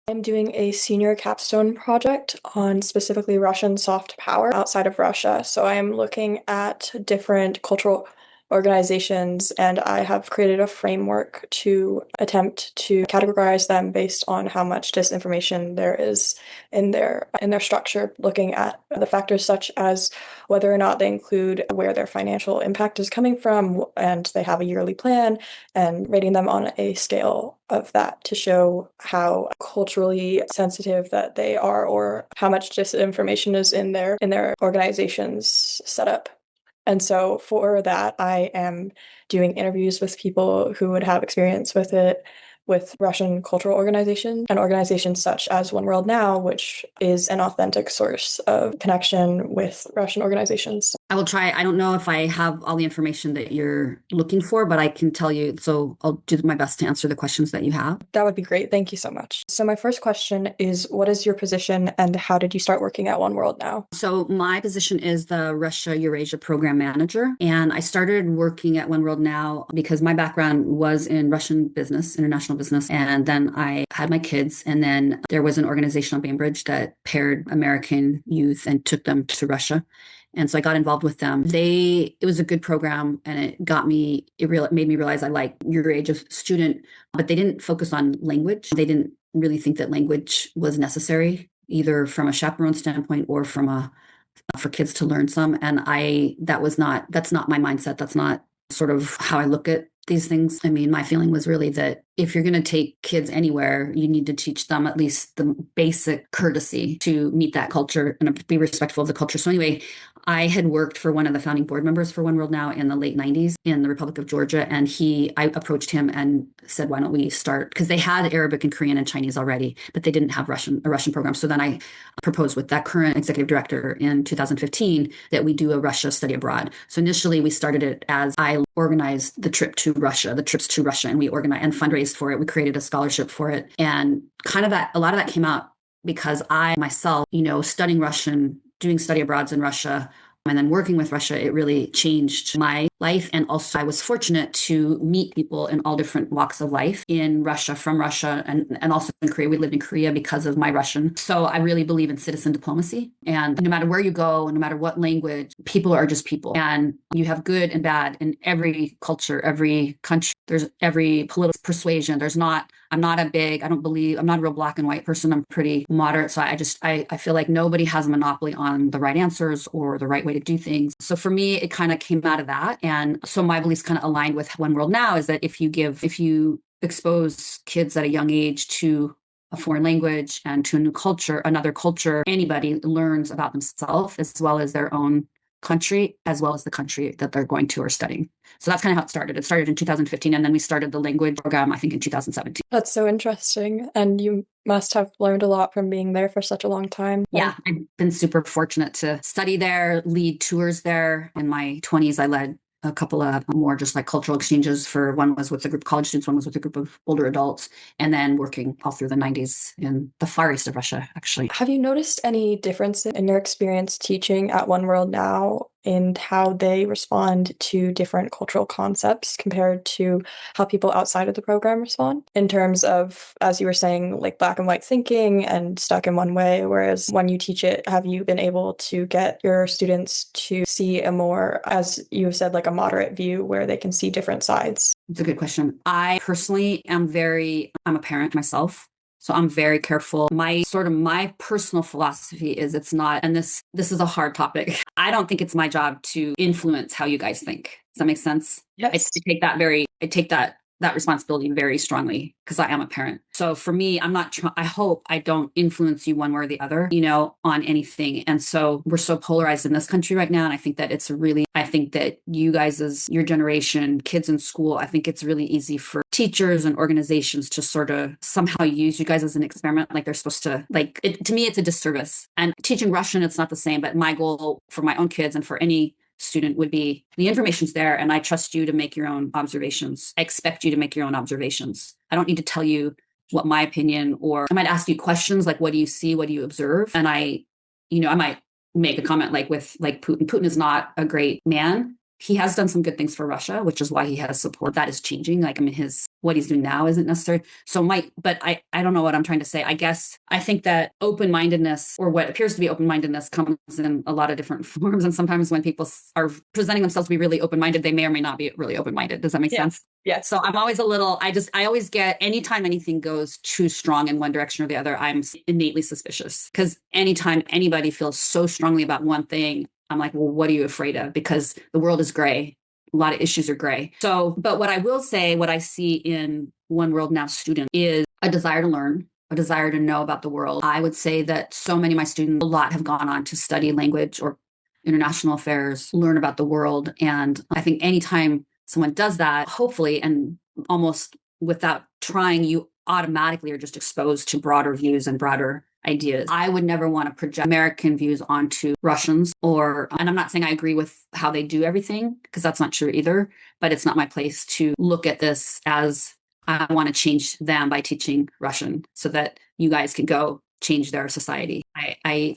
I'm doing a senior capstone project on specifically Russian soft power outside of Russia. So I am looking at different cultural organizations, and I have created a framework to attempt to categorize them based on how much disinformation there is in their structure, looking at the factors such as whether or not they include where their financial impact is coming from, and they have a yearly plan, and rating them on a scale of that to show how culturally sensitive that they are or how much disinformation is in their organization's setup. And so for that, I am doing interviews with people who would have experience with it, with Russian cultural organizations and organizations such as One World Now, which is an authentic source of connection with Russian organizations. I will try. I don't know if I have all the information that you're looking for, but I can tell you. So I'll do my best to answer the questions that you have. That would be great. Thank you so much. So my first question is, what is your position and how did you start working at One World Now? So my position is the Russia-Eurasia Program Manager, and I started working at One World Now because my background was in Russian business, international business, and then I had my kids, and then there was an organization on Bainbridge that paired American youth and took them to Russia. And so I got involved with them. It was a good program, and it made me realize I like your age of student, but they didn't focus on language. They didn't really think that language was necessary, either from a chaperone standpoint or for kids to learn some. And that's not my mindset. That's not sort of how I look at these things. I mean, my feeling was really that if you're going to take kids anywhere, you need to teach them at least the basic courtesy to meet that culture and be respectful of the culture. So anyway, I had worked for one of the founding board members for One World Now in the late 90s in the Republic of Georgia. And I approached him and said, why don't we start? Because they had Arabic and Korean and Chinese already, but they didn't have a Russian program. So then I proposed with that current executive director in 2015 that we do a Russia study abroad. So initially we started it as I organized the trips to Russia, and we organized and fundraised for it. We created a scholarship for it. And a lot of that came out because I myself, studying Russian, doing study abroads in Russia, and then working with Russia, it really changed my life. And also I was fortunate to meet people in all different walks of life in Russia, from Russia, and also in Korea. We lived in Korea because of my Russian. So I really believe in citizen diplomacy. And no matter where you go, and no matter what language, people are just people. And you have good and bad in every culture, every country. There's every political persuasion. I'm not a real black and white person. I'm pretty moderate. So I feel like nobody has a monopoly on the right answers or the right way to do things. So for me, it kind of came out of that. And so my beliefs kind of aligned with One World Now, is that if you expose kids at a young age to a foreign language and to another culture, anybody learns about themselves as well as their own country, as well as the country that they're going to or studying. So that's kind of how it started. It started in 2015, and then we started the language program, I think, in 2017. That's so interesting. And you must have learned a lot from being there for such a long time. Yeah, I've been super fortunate to study there, lead tours there. In my 20s, I led a couple of more just like cultural exchanges. One was with a group of college students, one was with a group of older adults, and then working all through the 90s in the far east of Russia, actually. Have you noticed any difference in your experience teaching at One World Now in how they respond to different cultural concepts compared to how people outside of the program respond? In terms of, as you were saying, like black and white thinking and stuck in one way, whereas when you teach it, have you been able to get your students to see a more, as you have said, like a moderate view where they can see different sides? It's a good question. I personally I'm a parent myself. So I'm very careful. My personal philosophy is it's not, and this is a hard topic. I don't think it's my job to influence how you guys think. Does that make sense? Yes. I take that responsibility very strongly because I am a parent. So for me, I hope I don't influence you one way or the other, on anything. And so we're so polarized in this country right now. And I think that I think that you guys, as your generation, kids in school, I think it's really easy for teachers and organizations to sort of somehow use you guys as an experiment. Like they're supposed to, to me, it's a disservice. And teaching Russian, it's not the same, but my goal for my own kids and for any student would be the information's there, and I trust you to make your own observations. I expect you to make your own observations. I don't need to tell you what my opinion, or I might ask you questions like, what do you see? What do you observe? And I might make a comment like with Putin. Putin is not a great man, he has done some good things for Russia, which is why he has support. That is changing. Like, I mean, what he's doing now isn't necessary. So but I don't know what I'm trying to say. I guess I think that open-mindedness, or what appears to be open-mindedness, comes in a lot of different forms. And sometimes when people are presenting themselves to be really open-minded, they may or may not be really open-minded. Does that make sense? Yeah. So I'm always I always get, anytime anything goes too strong in one direction or the other, I'm innately suspicious, because anytime anybody feels so strongly about one thing, I'm like, well, what are you afraid of? Because the world is gray. A lot of issues are gray. So, but what I will say, what I see in One World Now students is a desire to learn, a desire to know about the world. I would say that so many of my students, a lot have gone on to study language or international affairs, learn about the world. And I think anytime someone does that, hopefully, and almost without trying, you automatically are just exposed to broader views and broader ideas. I would never want to project American views onto Russians, and I'm not saying I agree with how they do everything, because that's not true either, but it's not my place to look at this as I want to change them by teaching Russian so that you guys can go change their society. I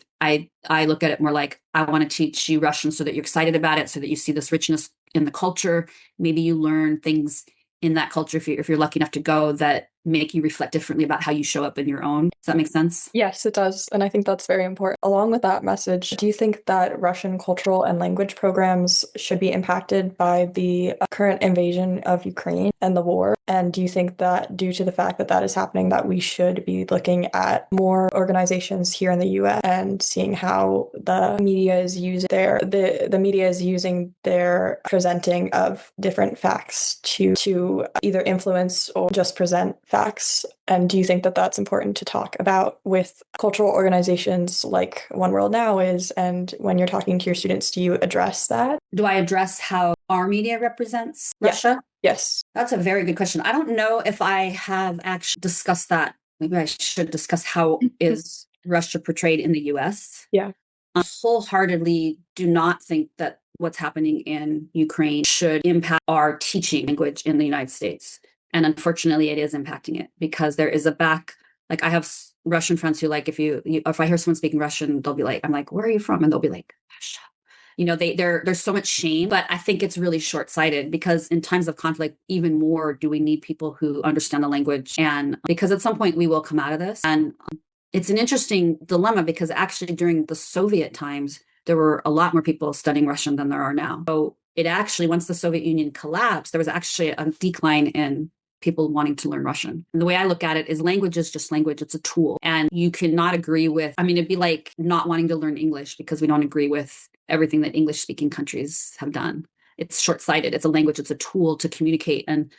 look at it more like, I want to teach you Russian so that you're excited about it, so that you see this richness in the culture. Maybe you learn things in that culture, if you're lucky enough to go, that make you reflect differently about how you show up in your own. Does that make sense? Yes, it does. And I think that's very important. Along with that message, do you think that Russian cultural and language programs should be impacted by the current invasion of Ukraine and the war? And do you think that due to the fact that that is happening, that we should be looking at more organizations here in the US and seeing how the media is using the media is using their presenting of different facts to either influence or just present facts? And do you think that that's important to talk about with cultural organizations like One World Now is? And when you're talking to your students, do you address that? Do I address how our media represents Russia? Yes. That's a very good question. I don't know if I have actually discussed that. Maybe I should discuss how is Russia portrayed in the US. Yeah. I wholeheartedly do not think that what's happening in Ukraine should impact our teaching language in the United States. And unfortunately, it is impacting it, because there is like, I have Russian friends who, like, if I hear someone speaking Russian, they'll be like, I'm like, where are you from? And they'll be like, Russia. There's so much shame, but I think it's really short-sighted, because in times of conflict, even more do we need people who understand the language. And because at some point we will come out of this. And it's an interesting dilemma, because actually during the Soviet times, there were a lot more people studying Russian than there are now. So it actually, once the Soviet Union collapsed, there was actually a decline in people wanting to learn Russian. And the way I look at it is, language is just language. It's a tool. And you cannot agree with, it'd be like not wanting to learn English because we don't agree with everything that English speaking countries have done. It's short-sighted. It's a language. It's a tool to communicate. And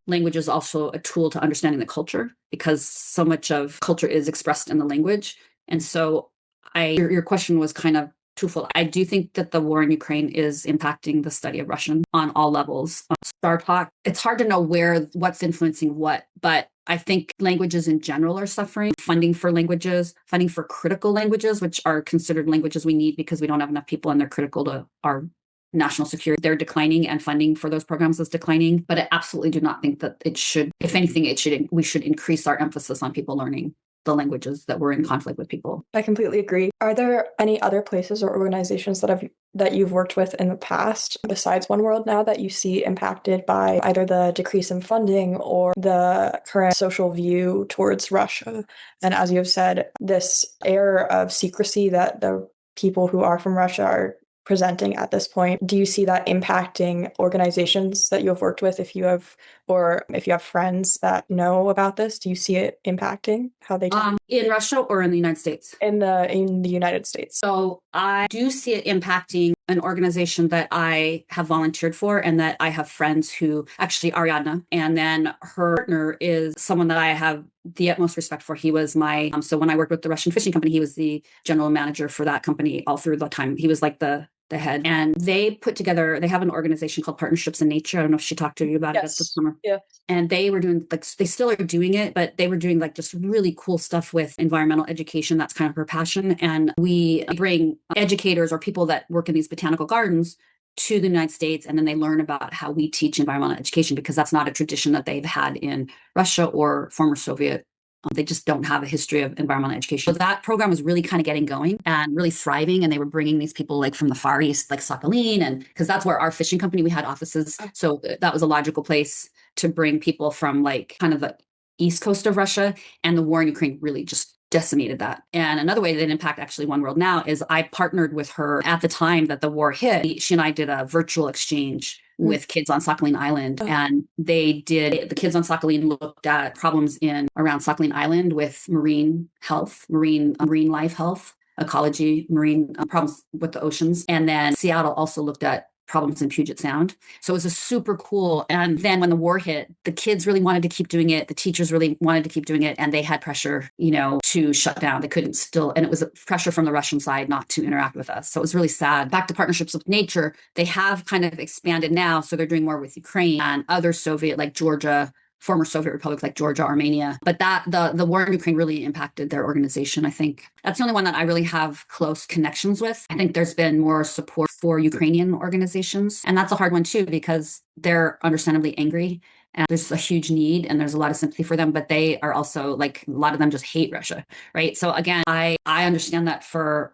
language is also a tool to understanding the culture, because so much of culture is expressed in the language. And so your question was kind of twofold. I do think that the war in Ukraine is impacting the study of Russian on all levels. StarTalk, it's hard to know what's influencing what, but I think languages in general are suffering. Funding for languages, funding for critical languages, which are considered languages we need because we don't have enough people and they're critical to our national security, they're declining, and funding for those programs is declining. But I absolutely do not think that it should, if anything, we should increase our emphasis on people learning the languages that we're in conflict with people. I completely agree. Are there any other places or organizations that you've worked with in the past besides One World Now that you see impacted by either the decrease in funding or the current social view towards Russia? And as you have said, this air of secrecy that the people who are from Russia are presenting at this point. Do you see that impacting organizations that you have worked with, if you have friends that know about this? Do you see it impacting how they talk? In Russia or in the United States? In the United States. So I do see it impacting an organization that I have volunteered for, and that I have friends who, actually Ariadna, and then her partner is someone that I have the utmost respect for. He was so when I worked with the Russian fishing company, he was the general manager for that company all through the time. He was like the head. And they have an organization called Partnerships in Nature. I don't know if she talked to you about it this summer. Yeah. And they were doing, they still are doing it, but they were doing just really cool stuff with environmental education. That's kind of her passion. And we bring educators or people that work in these botanical gardens to the United States, and then they learn about how we teach environmental education, because that's not a tradition that they've had in Russia or former Soviet They just don't have a history of environmental education. So that program was really kind of getting going and really thriving. And they were bringing these people like from the Far East, like Sakhalin, and because that's where our fishing company, we had offices. So that was a logical place to bring people from like kind of the east coast of Russia. And the war in Ukraine really just decimated that. And another way that impact actually One World Now is I partnered with her at the time that the war hit. She and I did a virtual exchange with kids on Sakhalin Island. And the kids on Sakhalin looked at problems in around Sakhalin Island with marine health, marine life health, ecology, marine problems with the oceans. And then Seattle also looked at problems in Puget Sound. So it was a super cool. And then when the war hit, the kids really wanted to keep doing it. The teachers really wanted to keep doing it. And they had pressure, to shut down. They couldn't still, and it was a pressure from the Russian side not to interact with us. So it was really sad. Back to partnerships with nature, they have kind of expanded now. So they're doing more with Ukraine and other Soviet, like Georgia, former Soviet republics like Georgia, Armenia. But that the war in Ukraine really impacted their organization. I think that's the only one that I really have close connections with. I think there's been more support for Ukrainian organizations. And that's a hard one too, because they're understandably angry and there's a huge need and there's a lot of sympathy for them, but they are also like, a lot of them just hate Russia, right? So again, I understand that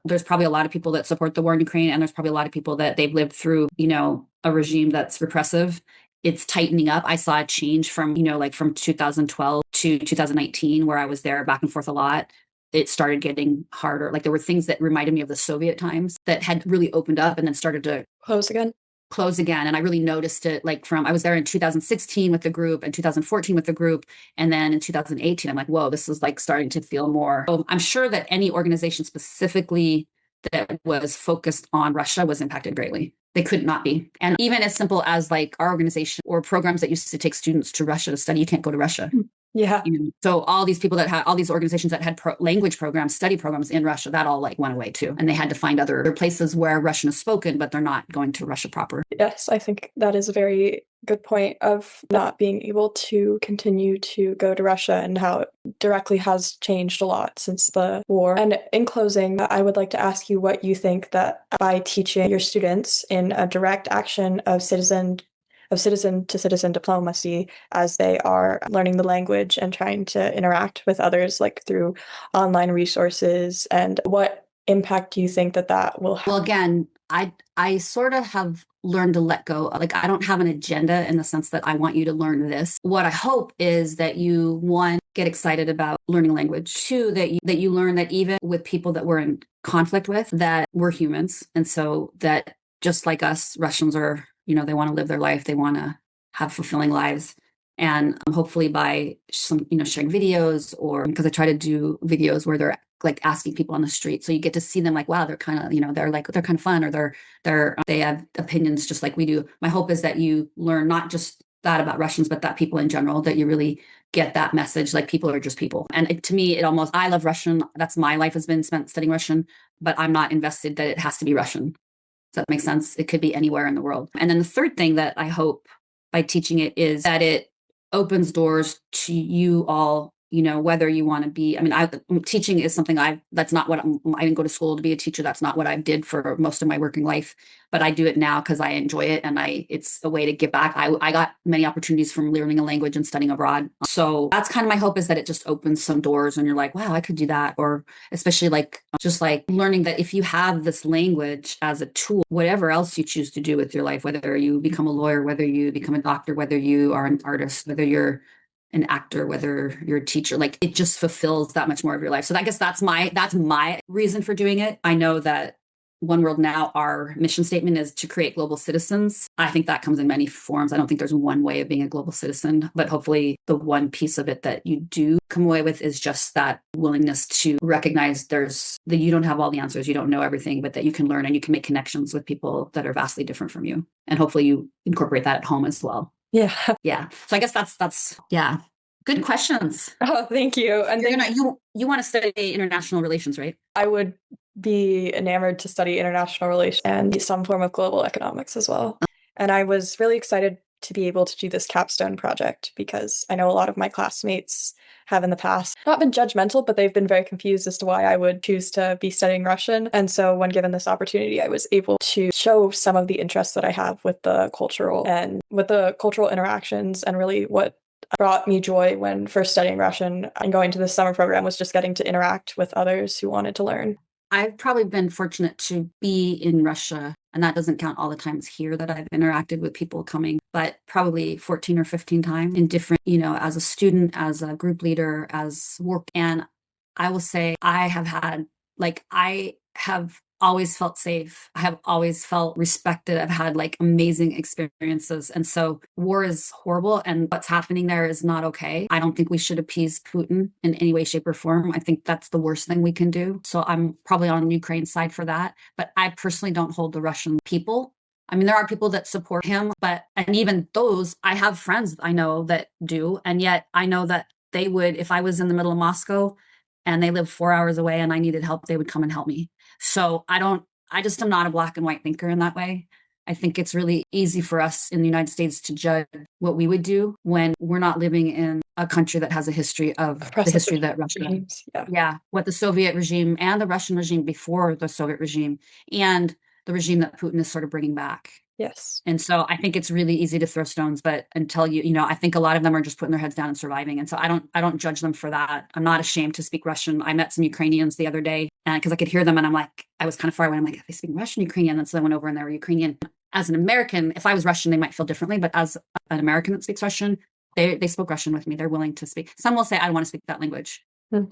there's probably a lot of people that support the war in Ukraine, and there's probably a lot of people that they've lived through, a regime that's repressive. It's tightening up. I saw a change from, from 2012 to 2019, where I was there back and forth a lot. It started getting harder. Like there were things that reminded me of the Soviet times that had really opened up and then started to Close again. And I really noticed it I was there in 2016 with the group and 2014 with the group. And then in 2018, I'm like, whoa, this is like starting to feel more. So I'm sure that any organization specifically that was focused on Russia was impacted greatly. They could not be. And even as simple as like our organization or programs that used to take students to Russia to study, you can't go to Russia. Yeah. So all these people that had all these organizations that had language programs, study programs in Russia, that all like went away too. And they had to find other places where Russian is spoken, but they're not going to Russia proper. Yes, I think that is a very good point of not being able to continue to go to Russia and how it directly has changed a lot since the war. And in closing, I would like to ask you what you think that by teaching your students in a direct action of citizen to citizen diplomacy as they are learning the language and trying to interact with others, like through online resources, and what impact do you think that will have? Well, again, I sort of have learned to let go. Like I don't have an agenda in the sense that I want you to learn this. What I hope is that you, one, get excited about learning language. Two, that you learn that even with people that we're in conflict with, that we're humans. And so that just like us, Russians are, they want to live their life. They want to have fulfilling lives. And hopefully by some, sharing videos, or because I try to do videos where they're like asking people on the street. So you get to see them like, wow, they're kind of, they're kind of fun, or they have opinions just like we do. My hope is that you learn not just that about Russians, but that people in general, that you really get that message. Like people are just people. And to me, I love Russian. That's my life has been spent studying Russian, but I'm not invested that it has to be Russian. Does that make sense? It could be anywhere in the world. And then the third thing that I hope by teaching it is that it opens doors to you all, whether you want to be, teaching is something that's not what I didn't go to school to be a teacher. That's not what I did for most of my working life, but I do it now because I enjoy it. And it's a way to give back. I got many opportunities from learning a language and studying abroad. So that's kind of my hope, is that it just opens some doors and you're like, wow, I could do that. Or especially just learning that if you have this language as a tool, whatever else you choose to do with your life, whether you become a lawyer, whether you become a doctor, whether you are an artist, whether you're an actor, whether you're a teacher, like it just fulfills that much more of your life. So I guess that's my reason for doing it. I know that One World Now, our mission statement is to create global citizens. I think that comes in many forms. I don't think there's one way of being a global citizen, but hopefully the one piece of it that you do come away with is just that willingness to recognize that you don't have all the answers, you don't know everything, but that you can learn and you can make connections with people that are vastly different from you. And hopefully you incorporate that at home as well. Yeah. Yeah. So I guess that's yeah. Good questions. Oh, thank you. And you want to study international relations, right? I would be enamored to study international relations and some form of global economics as well. And I was really excited to be able to do this capstone project because I know a lot of my classmates have in the past not been judgmental, but they've been very confused as to why I would choose to be studying Russian. And so when given this opportunity, I was able to show some of the interests that I have with the cultural interactions and really what brought me joy when first studying Russian and going to the summer program was just getting to interact with others who wanted to learn. I've probably been fortunate to be in Russia, and that doesn't count all the times here that I've interacted with people coming, but probably 14 or 15 times in different, as a student, as a group leader, as work. And I will say I have always felt safe. I have always felt respected. I've had like amazing experiences. And so war is horrible and what's happening there is not okay. I don't think we should appease Putin in any way, shape, or form. I think that's the worst thing we can do. So I'm probably on Ukraine's side for that. But I personally don't hold the Russian people. I mean, there are people that support him, and even those, I have friends I know that do. And yet I know that they would, if I was in the middle of Moscow and they lived 4 hours away and I needed help, they would come and help me. So I just am not a black and white thinker in that way. I think it's really easy for us in the United States to judge what we would do when we're not living in a country that has a history of the Oppressive history that Russia, regimes. Yeah. yeah, what the Soviet regime and the Russian regime before the Soviet regime and the regime that Putin is sort of bringing back. Yes. And so I think it's really easy to throw stones, but until I think a lot of them are just putting their heads down and surviving. And so I don't judge them for that. I'm not ashamed to speak Russian. I met some Ukrainians the other day and because I could hear them and I'm like, I was kind of far away. I'm like, they speak Russian, Ukrainian. And so I went over and they were Ukrainian. As an American, if I was Russian, they might feel differently. But as an American that speaks Russian, they spoke Russian with me. They're willing to speak. Some will say, I don't want to speak that language.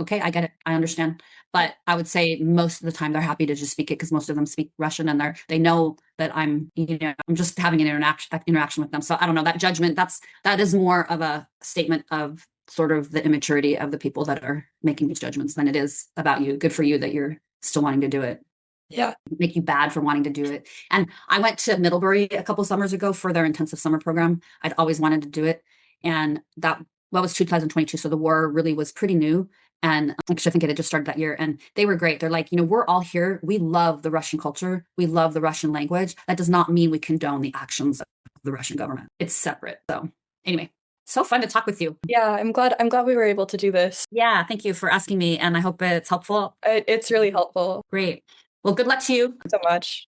Okay, I get it. I understand. But I would say most of the time they're happy to just speak it because most of them speak Russian and they know that I'm just having an interaction with them. So I don't know, that judgment, that is more of a statement of sort of the immaturity of the people that are making these judgments than it is about you. Good for you that you're still wanting to do it. Yeah. Make you bad for wanting to do it. And I went to Middlebury a couple summers ago for their intensive summer program. I'd always wanted to do it. And that was 2022. So the war really was pretty new. And actually, I think it had just started that year. And they were great. They're like, we're all here. We love the Russian culture. We love the Russian language. That does not mean we condone the actions of the Russian government. It's separate. So anyway, so fun to talk with you. Yeah, I'm glad we were able to do this. Yeah, thank you for asking me. And I hope it's helpful. It's really helpful. Great. Well, good luck to you. So much.